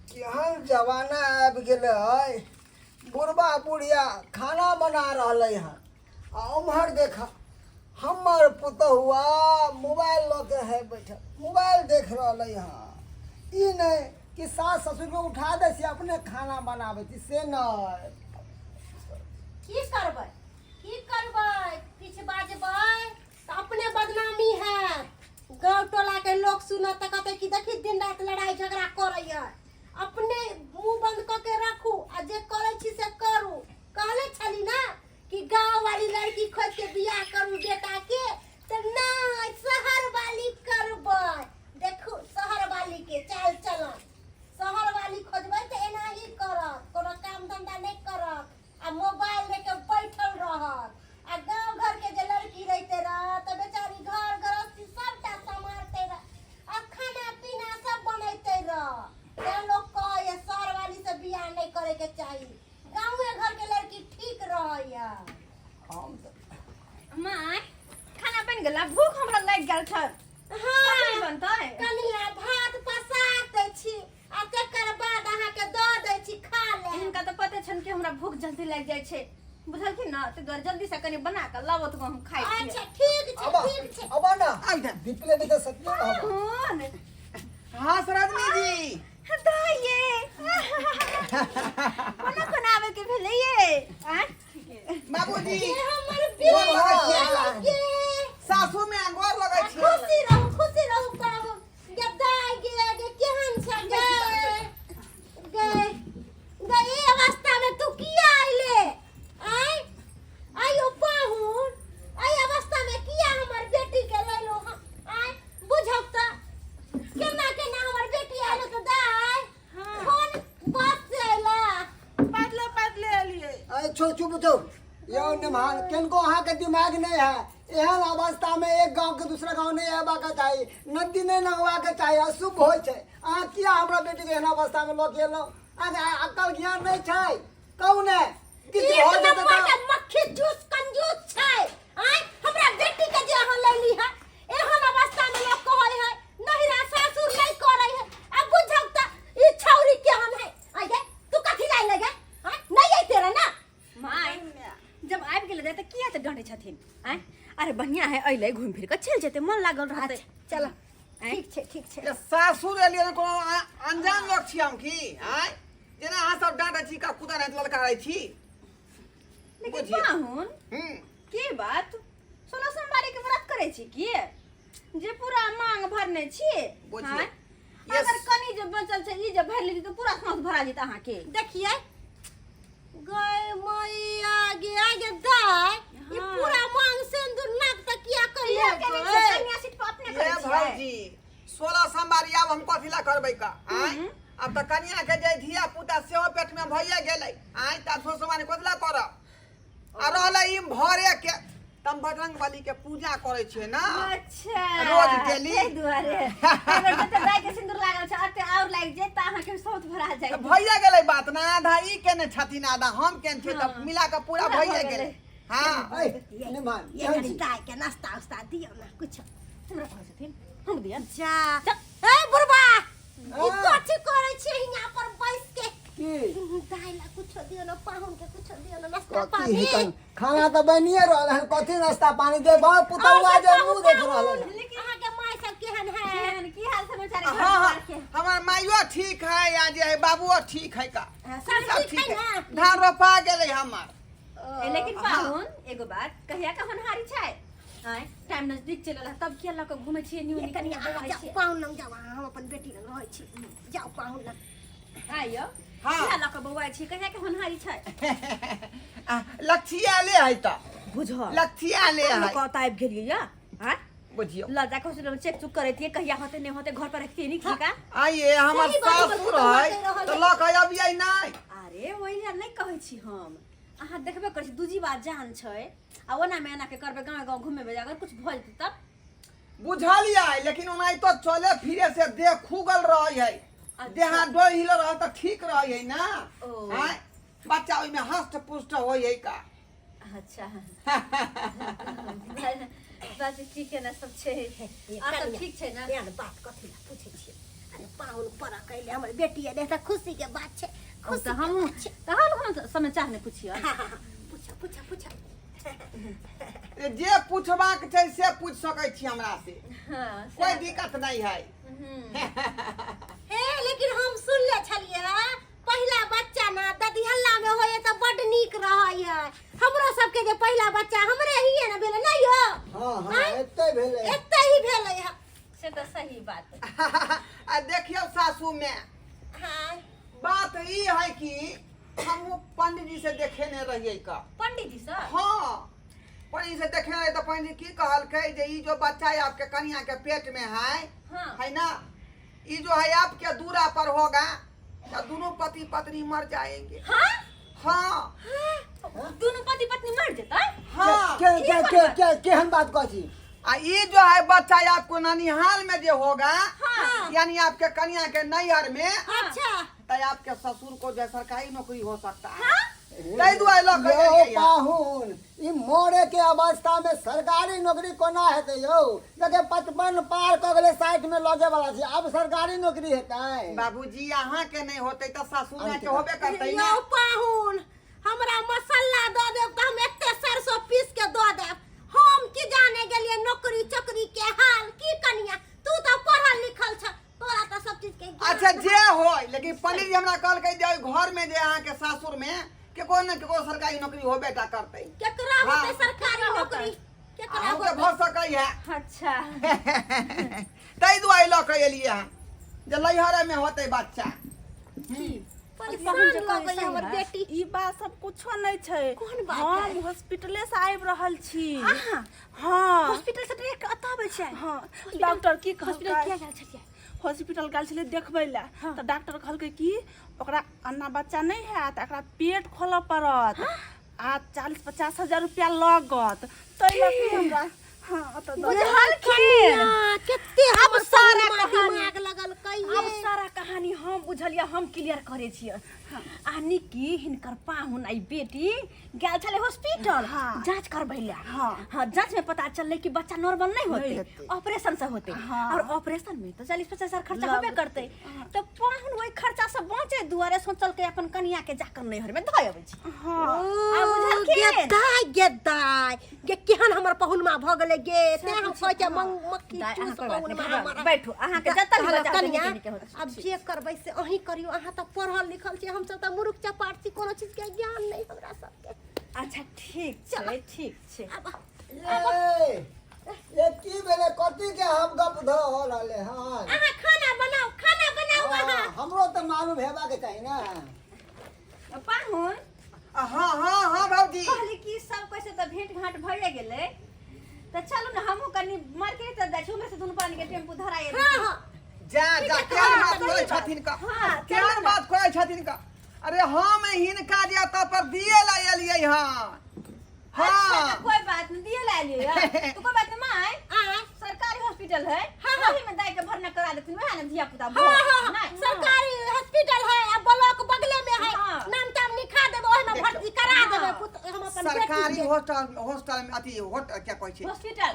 केहन जमाना आबि गेलै बुढ़बा बुढ़िया खाना बना रहलै हँ आ उम्हर देख हमर पुतहुआ मोबाइल लऽ के है बैठल मोबाइल देख रहलै हँ। ई नहीं कि सास ससुर के उठा दै छी अपने खाना बनाबै छी से नहीं। की करबै किछु बाजबै तऽ अपने बदनामी है। गाँव टोला के लोग सुनत तऽ कहते कि देखी दिन रात लड़ाई झगड़ा करैया। अपने मुंह बंद कऽ के रखू आ जे करै छी से करू। कहले छली ना कि गाँव वाली लड़की खोज के बियाह करू बेटा के, तऽ नहीं शहर वाली करबै। देखू शहर वाली के चाल चलन, शहर वाली खोजबै तऽ एना ही करत, कोनो काम धंधा नहीं करत आ मोबाइल लेके बैठल रहत। आ गाँव घर के जे लड़की रहते रह तऽ बेचारी घर गृहस्थी सबटा संभालते रह आ खाना पीना सब बनैते रह। ते लोग कहे शहर वाली से बियाह नहीं करे के चाहिए, गाँवे घर के लड़की ठीक रहैया। माय खाना बन गेला, भूख हमरा लागि गेल छ। हाँ बनतै कनिया भात पसार दै छी आ तकर बाद अहाँ के दऽ दै छी खा ले। इनका तऽ पते छन कि हमरा भूख जल्दी लागि जाइ छै, बुझलखिन ना, तऽ घर जल्दी से कनी बना के लाबो तऽ हम खाइ छी। अच्छा ठीक छै। अब ना दिपले भी तो सत्य ना अब। कौन हाँ सरोजनी जी दाइए कोना कोना आवे के भेले ये आ बाबूजी ये हमर गोर लगै बेटा छियै। सासू में गोर लगै छियै। खुशी रहू पाहु जब दाई गे केहन छ गे ई अवस्था में तू किया आइले आयो पाहुन आई अवस्था में किया हमर बेटी के लैलो आय बुझौ त केना हमर बेटी आइलो त दाई कौन बात से आइला पातले एलियै। अरे चुप चुप यो निमान किनको अहाँ के दिमाग नहीं है। एहन अवस्था में एक गांव के दूसरा गांव नहीं आबा के चाहिए, नदी नहीं नहवा के चाहिए, अशुभ होय छै। अहाँ किया हमरा बेटी के एहन अवस्था में लऽ गेलौ? अकल ज्ञान नहीं छै कौन है किछ हो एक जेतै नंबर के तऽ मक्खी जूस कंजूस छै आय हमरा बेटी के जे अहाँ लैली है एहन अवस्था में लोग कहै है नहिरा सासुर नहीं करै है। अब बुझौ त ई छौरी केहन है आय तू कथि लाई लगे नहीं आइते रे ना माय जब आबि गेले त किया त डंडे छथिन आ अरे बढ़िया है अइले घूम फिर के चल जेते, मन लागल रहते। चलो ठीक छै ये सासुर एलियै तऽ कोनो अनजान लोग छी हम की आय जेना अहाँ सब डांटा छी का कुदा नहीं ललकारै छी। लेकिन बुझिए। पाहुन की बात 16 सोमवारी के व्रत करे छी की जे पूरा मांग भरने छी। बुझिए। हाँ? Yes. अगर कनी जे बचल छै ई जे भर लेली तो पूरा साँस भरा जेत अहाँ के। देखिए गय मैया गे दाई ई हाँ। पूरा मांग सिंदूर नाक तक किया ये के कहिए नहीं छै, कन्या सीट पर अपने ये करे छी। भौजी 16 सोमवारी आब हम कथी ला करबै का आय अब त कन्या के जे धिया पुता सेहो पेट में भइए गेलै आय त 16 सोमवारी कथी ला करब। आ रहलै ई भरे के तम बजरंग बली के पूजा करे छियै ना। अच्छा रोज डेली। ताहि दुआरे अगर जते दाई के सिंदूर लागल छै अते और लाग जाय त अहाँ के साथ भरा जाय। त भइए गेलै बात ना, आधा ई केने छथिन आधा हम केने छियै त मिला के पूरा पूरा भइए भऽ गेलै। गेलै। हाँ ए निमान ये केहन कनी छी? दाई के नाश्ता उस्ता दियो ना कुछ हमरा कहै छथिन हम दियन। जा ए बुढ़बा ई हाँ। कथि करे छी हिया पर बैस के की दाई ला कुछ दियो ना पाहुन के कुछ दियो ना नाश्ता कथी पानी हिकन खाना तो बनिए रहल है, कथी नाश्ता पानी दे बा पुतौआ जे मुंह देख रहल है। लेकिन अहाँ के माय सब केहन है केहन की हाल समाचार है हाँ हाँ घर के? हमार माइयो ठीक है या जे है बाबुओ ठीक है का सब ठीक है ना धान रोपा गेलै हमार। ए, लेकिन पाहुन एगो बात कहिया का होनहारी छै आय टाइम नजदीक चलल है तब किया लक घुमै छियै न्यू ये न्यू कनी कनिया बवाई जाओ छियै। पाहुन लंग जाओ हम अपन बेटी लंग रहै छी जाओ पाहुन लंग आइयो हाँ। किया लक बवाई छियै कहिया के होनहारी छै लक्षिया ले है त बुझो लक्षिया ले है कहता आबि गेलियै या हां बुझियो। लजा को चेक चुक करे थिए कहिया होते नहीं होते घर पर रखती नहीं ठीक है। आइए हमार सही बात सासुर बतौआ है दे रहल तो है। लक अबियै नहीं। अरे ओहि लिए नहीं कहै छी हम अहाँ देखबे करै छी दूजी बात जान छै आ ओना में एना के करबे गांव गांव घूमे में अगर कुछ भइल तब बुझलियै लेकिन ओना तो चले फिरे से देह खुगल रहै है, देह हाथ डोल हिल रह त ठीक रहै है ना। ओ। आय बच्चा ओइ में हष्ट पुष्ट होय है का। अच्छा बस ठीक है ना सब छै आ सब ठीक छै ना। यार बात कथि ला पूछे छी पाहुन पर कैले हमर बेटी है देखा खुशी के बात छे खुशी तो हम समाचार नहीं पूछियो पूछा पूछा पूछा जे पूछबाक छै से पूछ सकै छी हमरा से हाँ कोई दिक्कत नहीं है हे लेकिन हम सुन ले छलिए पहला बच्चा ना दादी हल्ला में होए त बड नीक रहय है हमरो सबके जे पहला बच्चा हमरे ही है ना भेले नहीं हो हाँ हाँ एते भेले एते ही भेले है से तो सही बात है आ देखियो सासू में हां बात ई है कि हम पंडित जी से देखेने रहिए का पंडित जी सर हाँ पंडित जी से देखे रहे तो पंडित जी की कहलकै जे ई जो बच्चा है आपके कन्या के पेट में है हाँ। है ना ई जो है आपके दूरा पर होगा तो दोनों पति पत्नी मर जाएंगे हाँ हाँ दोनों पति पत्नी मर जेतै हाँ केहन बात कह छी आ ये जो है बच्चा आपको ननिहाल में जो होगा हाँ। यानी आपके कन्या के नैहर में अच्छा तो आपके ससुर को जो सरकारी नौकरी हो सकता है तै दुआरे लऽ कऽ यो गेलियै हँ। पाहुन ई मरे के अवस्था में सरकारी नौकरी कोना हेतै यौ देखे 55 पार क गेलै 60 में लगे वाला छै अब सरकारी नौकरी हेतै बाबूजी अहाँ के नहीं होते तो सासुर में के होबे करते ना यो पाहुन हमरा मसाला द देब त हम एते सरसों पीस के द देब हम की जाने गेलिए नौकरी चोकरी के हाल की कनिया तू तो पढ़ल लिखल छ तोरा तो सब चीज के ज्ञान अच्छा छ। जे हो लेकिन पंडित जी हमरा कहलकै जे घर में जे अहाँ के सासुर में केको न केको सरकारी नौकरी होबे टा करते केकरा हाँ। होते सरकारी नौकरी केकरा अहूँ के होते भऽ सकै है अच्छा तै दुआरे लऽ कऽ एलियै हँ जे लैहरे में होते बच्चा परेशान लगै हमर बेटी ई बात सब कुछो नहीं छै कोन बात हम है? हॉस्पिटले से आबि रहल छी अहाँ हाँ हॉस्पिटल से ट्रेन के अतऽ आबै छै हाँ डॉक्टर की हॉस्पिटल कहलकै किया गेल छलिए हॉस्पिटल गेल छलै देखबै लए तऽ डॉक्टर कहलकै कि ओकरा अन्ना बच्चा नहीं है तऽ एकरा पेट खोलऽ पड़त आ 40-50 हजार रुपया लागत तै लऽ के हमरा हाँ तऽ बुझलखिन केते हम सारा कहानी। दिमाग लगल अब कहिए सारा कहानी हम बुझलिए हम क्लियर करे छिए आनी की हिनकर पाहुन आई बेटी गेल छले हॉस्पिटल हाँ। जांच करबै ले हाँ। हाँ जांच में पता चलले कि बच्चा नॉर्मल नहीं नहीं होते होते। ऑपरेशन से होते हाँ। और ऑपरेशन में तो 40-50 हजार खर्चा होबे लगते। करते तो पाहुन वही खर्चा से बचे दुआरे सोचल के अपन कन्या के जाकर नैहर में धय अबै छी हाँ आ बुझलखिन? गेदाय गेदाय गे केहन हमर पहुनमा भ गेलै गे ते हम सोचे मक्खी दाय, चूस अहाँ कोई बात पहुनमा नहीं, हमर बैठू अहाँ के जतन कनिया अब जे करबै से अहीं करियो अहाँ त पढ़ल लिखल छी हम सब त मूर्ख चपाट छी कोनो चीज के ज्ञान नहीं हमरा सबके अच्छा ठीक छै ठीक छै अब ये की भेले कथी के हम गप ध रहले हन अहाँ खाना बनाओ हाँ, अहाँ हमरो तो मालूम हेबा के चाही ना पाहुन हाँ हाँ हाँ बाबूजी कहली कि सब कैसे तो भेंट घाट भए गेलै तो चलू ना हमहू कनी मार्केट तक जाइ छी उम्हर से दुनू पानी के टेम्पू धराए हां हां जा जा केहन बात करै छथिन का हाँ, केहन बात करै छथिन का अरे हम हिनका जे एतऽ पर दिए ला एलियै हँ अच्छा हाँ तो कोई बात नहीं दिए ला लियो तो कोई बात नहीं माय सरकारी हॉस्पिटल है वही में दाई के भरना करा देथिन वह ना धिया पुता सरकारी हॉस्पिटल है अब ब्लॉक बगले में है हाँ। नाम ताम लिखा देबे ओहि में भर्ती करा देबे हम अपन बेटी सरकारी के। हॉस्टल में अथी क्या कहै छै हॉस्पिटल